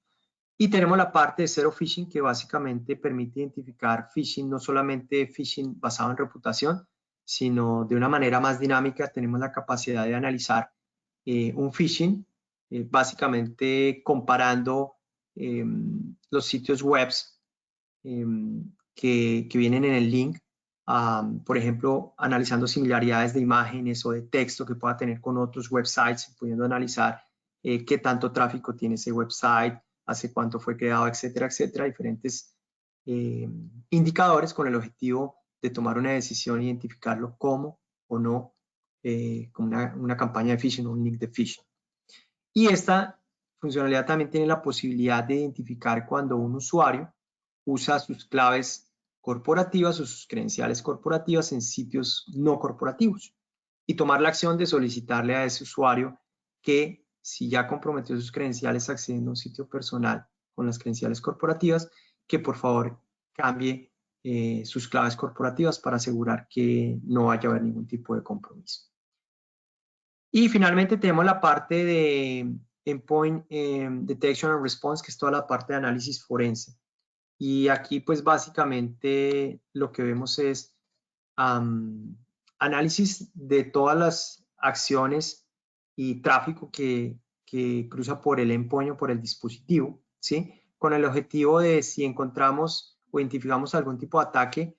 Y tenemos la parte de Zero Phishing, que básicamente permite identificar phishing, no solamente phishing basado en reputación, sino de una manera más dinámica. Tenemos la capacidad de analizar un phishing, básicamente comparando los sitios web que vienen en el link, por ejemplo, analizando similaridades de imágenes o de texto que pueda tener con otros websites, pudiendo analizar qué tanto tráfico tiene ese website, hace cuánto fue creado, etcétera, etcétera, diferentes indicadores con el objetivo de tomar una decisión e identificarlo como o no como una campaña de phishing o un link de phishing. Y esta funcionalidad también tiene la posibilidad de identificar cuando un usuario usa sus claves corporativas o sus credenciales corporativas en sitios no corporativos y tomar la acción de solicitarle a ese usuario que, si ya comprometió sus credenciales accediendo a un sitio personal con las credenciales corporativas, que por favor cambie sus claves corporativas para asegurar que no vaya a haber ningún tipo de compromiso. Y finalmente tenemos la parte de Endpoint Detection and Response, que es toda la parte de análisis forense. Y aquí pues básicamente lo que vemos es análisis de todas las acciones y tráfico que cruza por el endpoint o por el dispositivo, ¿sí? Con el objetivo de, si encontramos o identificamos algún tipo de ataque,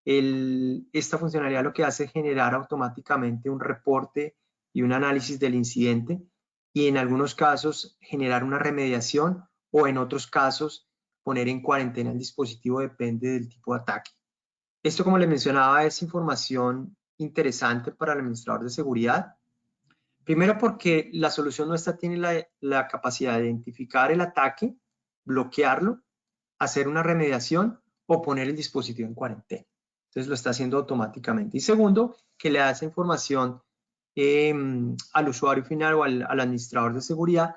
esta funcionalidad lo que hace es generar automáticamente un reporte y un análisis del incidente, y en algunos casos generar una remediación, o en otros casos poner en cuarentena el dispositivo, depende del tipo de ataque. Esto, como les mencionaba, es información interesante para el administrador de seguridad. Primero porque la solución nuestra tiene la capacidad de identificar el ataque, bloquearlo, hacer una remediación o poner el dispositivo en cuarentena. Entonces lo está haciendo automáticamente. Y segundo, que le da esa información al usuario final o al administrador de seguridad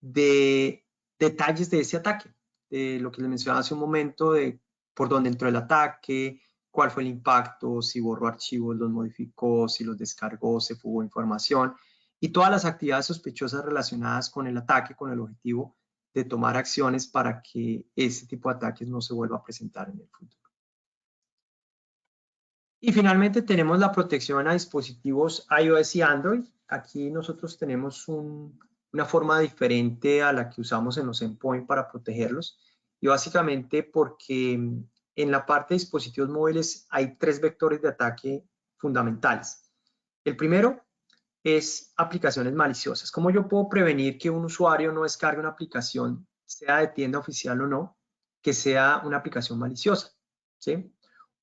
de detalles de ese ataque, de lo que les mencionaba hace un momento, de por dónde entró el ataque, cuál fue el impacto, si borró archivos, los modificó, si los descargó, se fugó información, y todas las actividades sospechosas relacionadas con el ataque, con el objetivo de tomar acciones para que ese tipo de ataques no se vuelva a presentar en el futuro. Y finalmente tenemos la protección a dispositivos iOS y Android. Aquí nosotros tenemos una forma diferente a la que usamos en los endpoint para protegerlos, y básicamente porque en la parte de dispositivos móviles hay 3 vectores de ataque fundamentales. El primero es aplicaciones maliciosas. ¿Cómo yo puedo prevenir que un usuario no descargue una aplicación, sea de tienda oficial o no, que sea una aplicación maliciosa, ¿sí?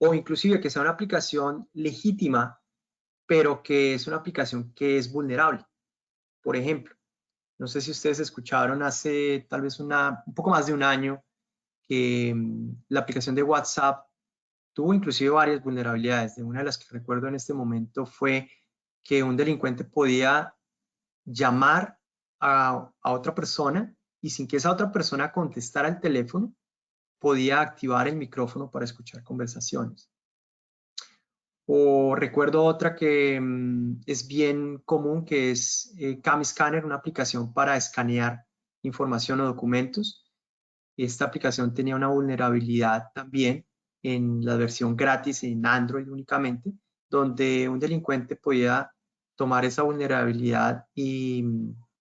O inclusive que sea una aplicación legítima, pero que es una aplicación que es vulnerable? Por ejemplo, no sé si ustedes escucharon hace tal vez un poco más de un año que la aplicación de WhatsApp tuvo inclusive varias vulnerabilidades. De una de las que recuerdo en este momento fue que un delincuente podía llamar a otra persona, y sin que esa otra persona contestara el teléfono, podía activar el micrófono para escuchar conversaciones. O recuerdo otra que es bien común, que es Cam Scanner, una aplicación para escanear información o documentos. Esta aplicación tenía una vulnerabilidad también en la versión gratis en Android únicamente, donde un delincuente podía tomar esa vulnerabilidad y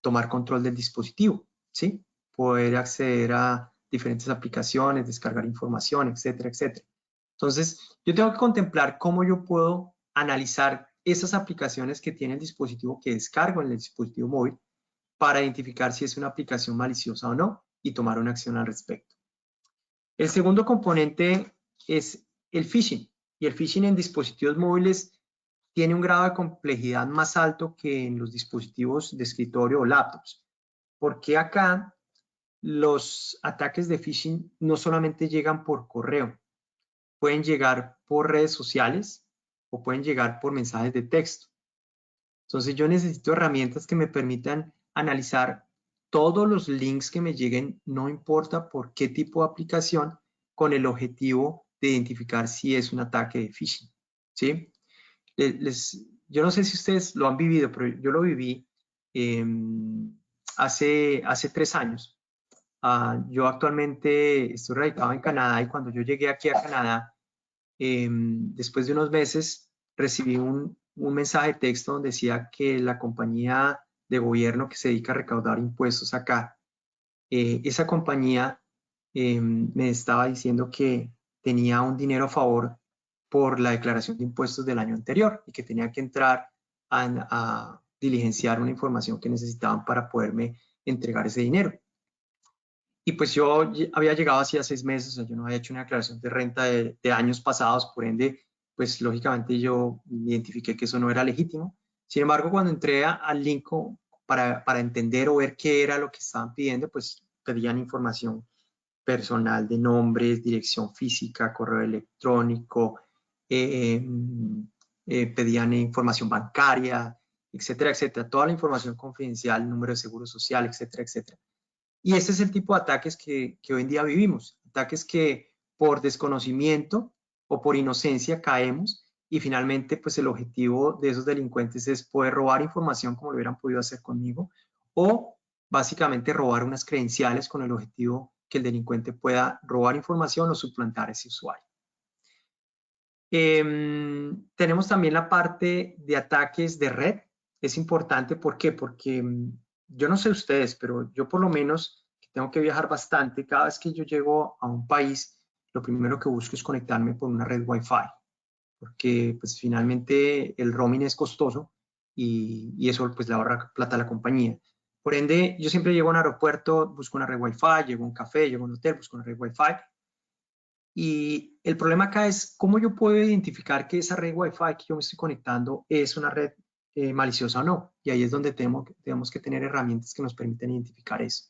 tomar control del dispositivo, ¿sí? Poder acceder a diferentes aplicaciones, descargar información, etcétera, etcétera. Entonces, yo tengo que contemplar cómo yo puedo analizar esas aplicaciones que tiene el dispositivo que descargo en el dispositivo móvil, para identificar si es una aplicación maliciosa o no y tomar una acción al respecto. El segundo componente es el phishing, y el phishing en dispositivos móviles tiene un grado de complejidad más alto que en los dispositivos de escritorio o laptops, porque acá los ataques de phishing no solamente llegan por correo, pueden llegar por redes sociales, o pueden llegar por mensajes de texto. Entonces yo necesito herramientas que me permitan analizar todos los links que me lleguen, no importa por qué tipo de aplicación, con el objetivo de identificar si es un ataque de phishing, ¿sí? Yo no sé si ustedes lo han vivido, pero yo lo viví hace 3 años. Yo actualmente estoy radicado en Canadá y cuando yo llegué aquí a Canadá, después de unos meses recibí un mensaje de texto donde decía que la compañía de gobierno que se dedica a recaudar impuestos acá, esa compañía me estaba diciendo que tenía un dinero a favor por la declaración de impuestos del año anterior y que tenía que entrar a diligenciar una información que necesitaban para poderme entregar ese dinero. Y pues yo había llegado hacía 6 meses, o sea, yo no había hecho una declaración de renta de años pasados, por ende, pues lógicamente yo identifiqué que eso no era legítimo. Sin embargo, cuando entré al link para entender o ver qué era lo que estaban pidiendo, pues pedían información personal de nombres, dirección física, correo electrónico, pedían información bancaria, etcétera, etcétera. Toda la información confidencial, número de seguro social, etcétera, etcétera. Y ese es el tipo de ataques que hoy en día vivimos, ataques que por desconocimiento o por inocencia caemos y finalmente pues el objetivo de esos delincuentes es poder robar información como lo hubieran podido hacer conmigo o básicamente robar unas credenciales con el objetivo que el delincuente pueda robar información o suplantar a ese usuario. Tenemos también la parte de ataques de red. Es importante, ¿por qué? Porque yo no sé ustedes, pero yo por lo menos que tengo que viajar bastante, cada vez que yo llego a un país, lo primero que busco es conectarme por una red Wi-Fi, porque pues finalmente el roaming es costoso y eso pues le ahorra plata a la compañía. Por ende, yo siempre llego a un aeropuerto, busco una red Wi-Fi, llego a un café, llego a un hotel, busco una red Wi-Fi. Y el problema acá es cómo yo puedo identificar que esa red Wi-Fi que yo me estoy conectando es una red maliciosa o no. Y ahí es donde tenemos que tener herramientas que nos permitan identificar eso.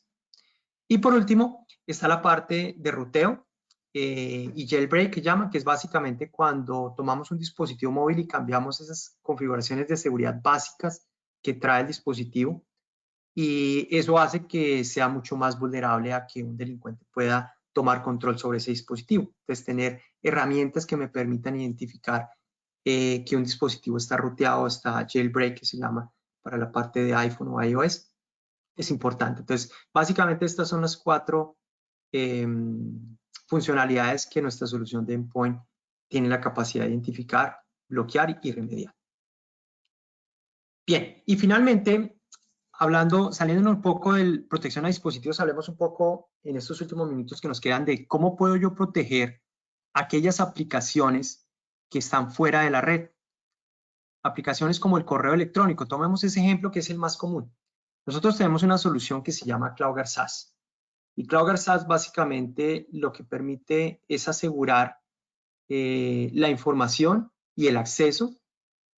Y por último, está la parte de ruteo y jailbreak que llaman, que es básicamente cuando tomamos un dispositivo móvil y cambiamos esas configuraciones de seguridad básicas que trae el dispositivo. Y eso hace que sea mucho más vulnerable a que un delincuente pueda tomar control sobre ese dispositivo. Entonces, tener herramientas que me permitan identificar que un dispositivo está ruteado, está jailbreak, que se llama para la parte de iPhone o iOS, es importante. Entonces, básicamente estas son las 4 funcionalidades que nuestra solución de endpoint tiene la capacidad de identificar, bloquear y remediar. Bien, y finalmente, saliendo un poco de protección a dispositivos, hablemos un poco en estos últimos minutos que nos quedan de cómo puedo yo proteger aquellas aplicaciones que están fuera de la red. Aplicaciones como el correo electrónico. Tomemos ese ejemplo que es el más común. Nosotros tenemos una solución que se llama CloudGuard SaaS. Y CloudGuard SaaS básicamente lo que permite es asegurar la información y el acceso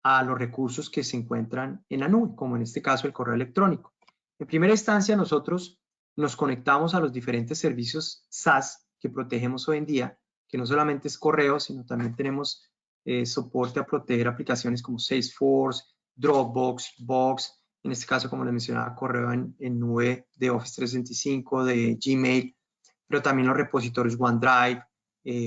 a los recursos que se encuentran en la nube, como en este caso el correo electrónico. En primera instancia, nosotros nos conectamos a los diferentes servicios SaaS que protegemos hoy en día, que no solamente es correo, sino también tenemos soporte a proteger aplicaciones como Salesforce, Dropbox, Box, en este caso, como les mencionaba, correo en nube de Office 365, de Gmail, pero también los repositorios OneDrive,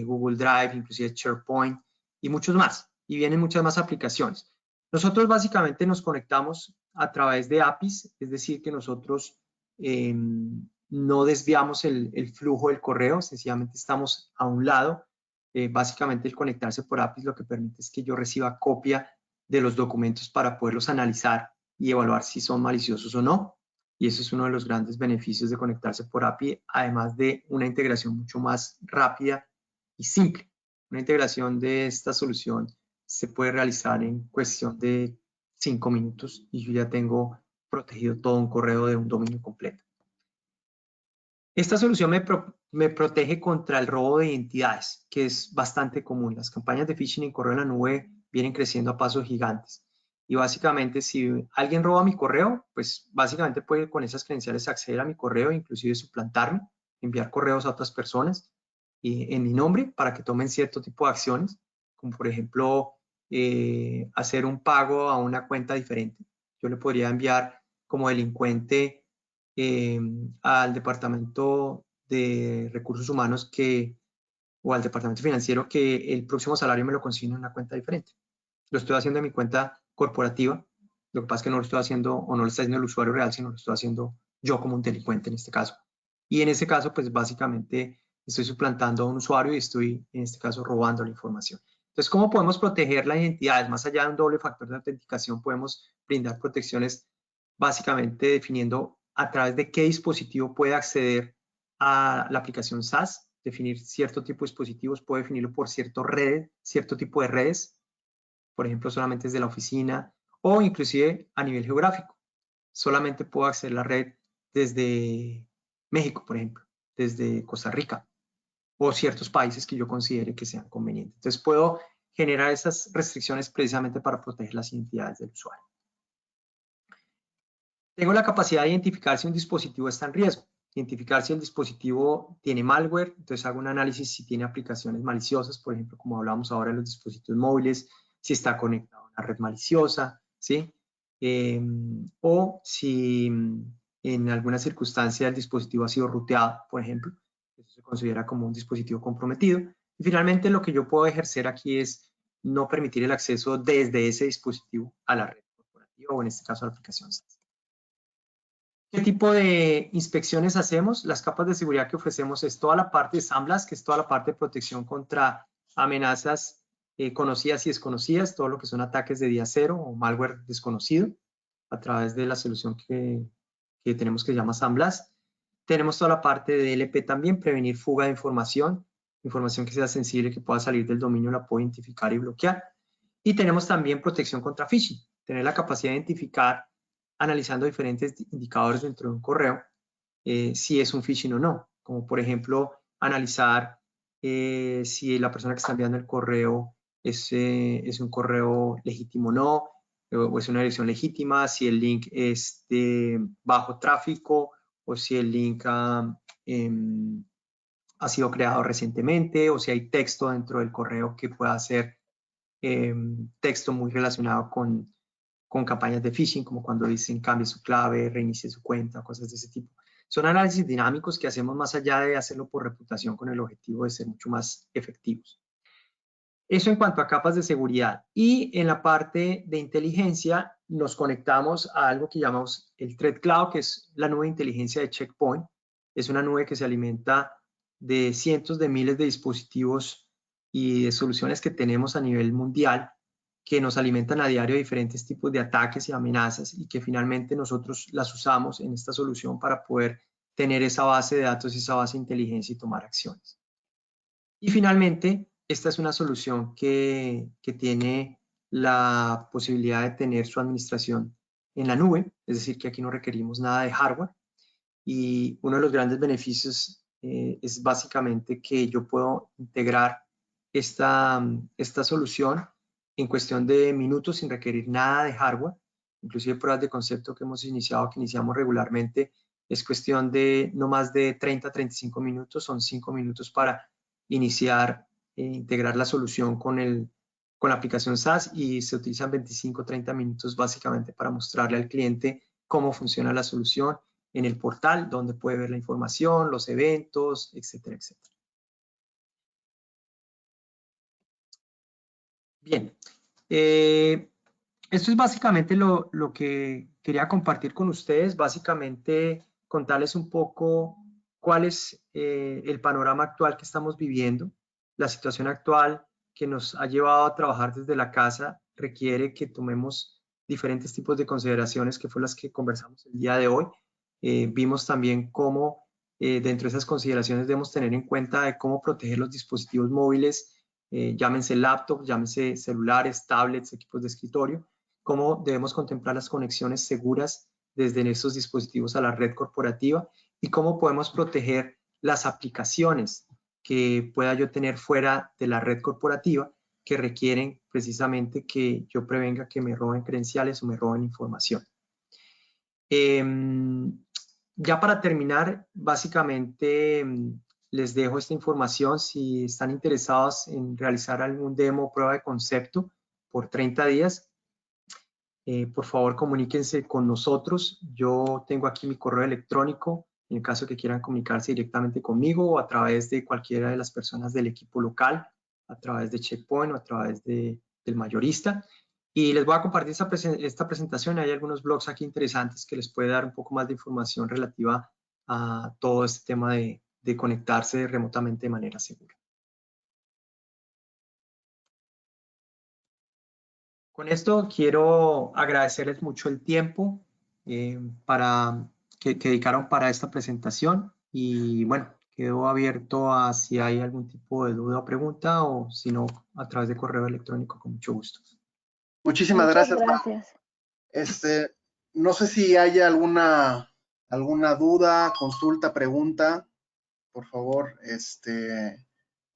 Google Drive, inclusive SharePoint y muchos más. Y vienen muchas más aplicaciones. Nosotros básicamente nos conectamos a través de APIs, es decir, que nosotros no desviamos el flujo del correo, sencillamente estamos a un lado. Básicamente el conectarse por APIs lo que permite es que yo reciba copia de los documentos para poderlos analizar y evaluar si son maliciosos o no. Y eso es uno de los grandes beneficios de conectarse por API, además de una integración mucho más rápida y simple. Una integración de esta solución se puede realizar en cuestión de 5 minutos y yo ya tengo protegido todo un correo de un dominio completo. Esta solución me protege contra el robo de identidades, que es bastante común. Las campañas de phishing en correo en la nube vienen creciendo a pasos gigantes. Y básicamente, si alguien roba mi correo, pues básicamente puede con esas credenciales acceder a mi correo, inclusive suplantarme, enviar correos a otras personas en mi nombre para que tomen cierto tipo de acciones, como por ejemplo hacer un pago a una cuenta diferente. Yo le podría enviar como delincuente al departamento de recursos humanos o al departamento financiero que el próximo salario me lo consigne en una cuenta diferente. Lo estoy haciendo en mi cuenta corporativa. Lo que pasa es que no lo estoy haciendo o no lo está haciendo el usuario real, sino lo estoy haciendo yo como un delincuente en este caso. Y en este caso, pues básicamente estoy suplantando a un usuario y estoy, en este caso, robando la información. Entonces, ¿cómo podemos proteger las identidades? Más allá de un doble factor de autenticación, podemos brindar protecciones básicamente definiendo a través de qué dispositivo puede acceder a la aplicación SaaS, definir cierto tipo de dispositivos, puede definirlo por cierto tipo de redes, por ejemplo, solamente desde la oficina o inclusive a nivel geográfico. Solamente puedo acceder a la red desde México, por ejemplo, desde Costa Rica o ciertos países que yo considere que sean convenientes. Entonces puedo generar esas restricciones precisamente para proteger las identidades del usuario. Tengo la capacidad de identificar si un dispositivo está en riesgo, identificar si el dispositivo tiene malware, entonces hago un análisis si tiene aplicaciones maliciosas, por ejemplo, como hablamos ahora de los dispositivos móviles, si está conectado a una red maliciosa, ¿sí? O si en alguna circunstancia el dispositivo ha sido ruteado, por ejemplo, eso se considera como un dispositivo comprometido. Y finalmente lo que yo puedo ejercer aquí es no permitir el acceso desde ese dispositivo a la red corporativa o en este caso a la aplicación SaaS. ¿Qué tipo de inspecciones hacemos? Las capas de seguridad que ofrecemos es toda la parte de SandBlast, que es toda la parte de protección contra amenazas conocidas y desconocidas, todo lo que son ataques de día cero o malware desconocido, a través de la solución que tenemos que se llama SandBlast. Tenemos toda la parte de DLP también, prevenir fuga de información que sea sensible, que pueda salir del dominio, la puedo identificar y bloquear. Y tenemos también protección contra phishing, tener la capacidad de identificar analizando diferentes indicadores dentro de un correo, si es un phishing o no, como por ejemplo analizar si la persona que está enviando el correo es un correo legítimo o no, o es una dirección legítima, si el link es de bajo tráfico o si el link ha sido creado recientemente o si hay texto dentro del correo que pueda ser texto muy relacionado con campañas de phishing, como cuando dicen cambie su clave, reinicie su cuenta, cosas de ese tipo. Son análisis dinámicos que hacemos más allá de hacerlo por reputación con el objetivo de ser mucho más efectivos. Eso en cuanto a capas de seguridad. Y en la parte de inteligencia nos conectamos a algo que llamamos el Threat Cloud, que es la nube de inteligencia de Check Point. Es una nube que se alimenta de cientos de miles de dispositivos y de soluciones que tenemos a nivel mundial que nos alimentan a diario de diferentes tipos de ataques y amenazas y que finalmente nosotros las usamos en esta solución para poder tener esa base de datos, esa base de inteligencia y tomar acciones. Y finalmente, esta es una solución que tiene la posibilidad de tener su administración en la nube, es decir, que aquí no requerimos nada de hardware. Y uno de los grandes beneficios es básicamente que yo puedo integrar esta solución en cuestión de minutos sin requerir nada de hardware. Inclusive pruebas de concepto que hemos iniciado, que iniciamos regularmente, es cuestión de no más de 30 a 35 minutos, son 5 minutos para iniciar e integrar la solución con la aplicación SaaS y se utilizan 25 a 30 minutos básicamente para mostrarle al cliente cómo funciona la solución en el portal, donde puede ver la información, los eventos, etcétera, etcétera. Bien, esto es básicamente lo que quería compartir con ustedes, básicamente contarles un poco cuál es el panorama actual que estamos viviendo. La situación actual que nos ha llevado a trabajar desde la casa requiere que tomemos diferentes tipos de consideraciones, que fue las que conversamos el día de hoy. Vimos también cómo dentro de esas consideraciones debemos tener en cuenta de cómo proteger los dispositivos móviles, llámense laptops, llámense celulares, tablets, equipos de escritorio, cómo debemos contemplar las conexiones seguras desde estos dispositivos a la red corporativa y cómo podemos proteger las aplicaciones que pueda yo tener fuera de la red corporativa que requieren precisamente que yo prevenga que me roben credenciales o me roben información. Ya para terminar, básicamente les dejo esta información. Si están interesados en realizar algún demo o prueba de concepto, por 30 días. Por favor, comuníquense con nosotros. Yo tengo aquí mi correo electrónico en el caso que quieran comunicarse directamente conmigo o a través de cualquiera de las personas del equipo local, a través de Checkpoint o a través del mayorista. Y les voy a compartir esta presentación. Hay algunos blogs aquí interesantes que les puede dar un poco más de información relativa a todo este tema de conectarse remotamente de manera segura. Con esto quiero agradecerles mucho el tiempo que dedicaron para esta presentación y bueno, quedo abierto a si hay algún tipo de duda o pregunta o si no, a través de correo electrónico con mucho gusto. Muchísimas Muchas gracias. gracias. No sé si hay alguna duda, consulta, pregunta, por favor,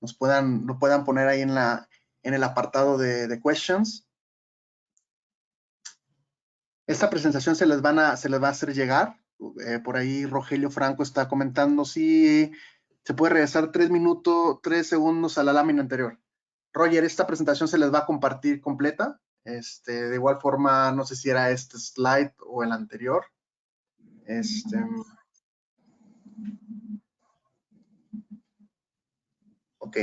lo puedan poner ahí en el apartado de questions. Esta presentación se les va a hacer llegar. Por ahí Rogelio Franco está comentando si se puede regresar 3 segundos a la lámina anterior. Roger, esta presentación se les va a compartir completa. De igual forma, no sé si era este slide o el anterior. Ok.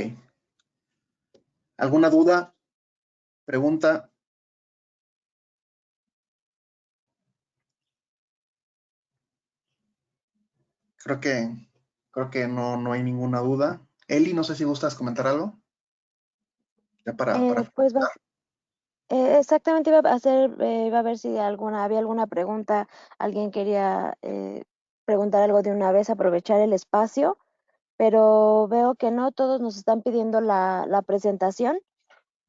¿Alguna duda? ¿Pregunta? Creo que no hay ninguna duda. Eli, no sé si gustas comentar algo. Ya Pues exactamente iba a ver si había alguna pregunta, alguien quería preguntar algo de una vez, aprovechar el espacio, pero veo que no, todos nos están pidiendo la presentación.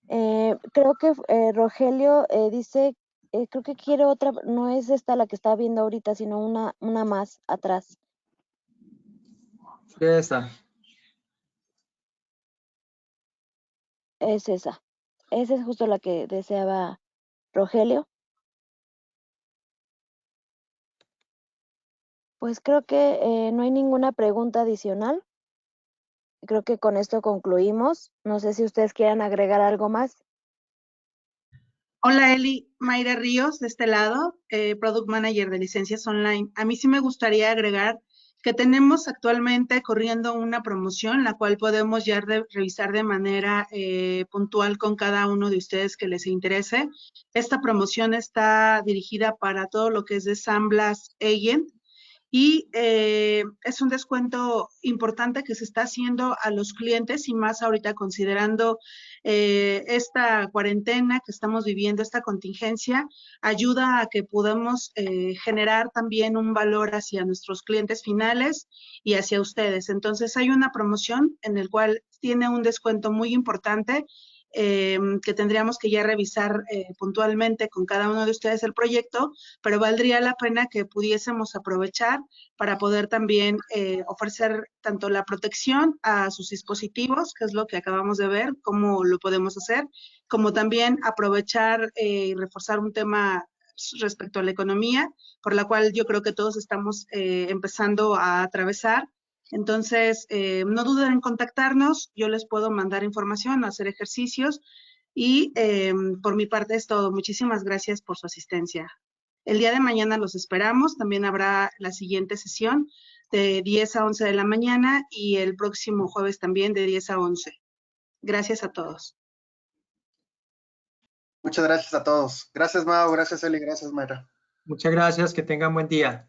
Creo que Rogelio dice, creo que quiere otra, no es esta la que está viendo ahorita, sino una más atrás. ¿Qué está? Es esa. Esa es justo la que deseaba Rogelio. Pues creo que no hay ninguna pregunta adicional. Creo que con esto concluimos. No sé si ustedes quieran agregar algo más. Hola Eli, Mayra Ríos de este lado, Product Manager de Licencias Online. A mí sí me gustaría agregar que tenemos actualmente corriendo una promoción, la cual podemos ya revisar de manera puntual con cada uno de ustedes que les interese. Esta promoción está dirigida para todo lo que es de San Blas Agent y es un descuento importante que se está haciendo a los clientes y más ahorita considerando esta cuarentena que estamos viviendo, esta contingencia, ayuda a que podamos generar también un valor hacia nuestros clientes finales y hacia ustedes. Entonces hay una promoción en el cual tiene un descuento muy importante que tendríamos que ya revisar puntualmente con cada uno de ustedes el proyecto, pero valdría la pena que pudiésemos aprovechar para poder también ofrecer tanto la protección a sus dispositivos, que es lo que acabamos de ver, cómo lo podemos hacer, como también aprovechar y reforzar un tema respecto a la economía, por la cual yo creo que todos estamos empezando a atravesar. Entonces, no duden en contactarnos, yo les puedo mandar información, hacer ejercicios y por mi parte es todo. Muchísimas gracias por su asistencia. El día de mañana los esperamos, también habrá la siguiente sesión de 10 a 11 de la mañana y el próximo jueves también de 10 a 11. Gracias a todos. Muchas gracias a todos. Gracias, Mau. Gracias, Eli. Gracias, Mayra. Muchas gracias. Que tengan buen día.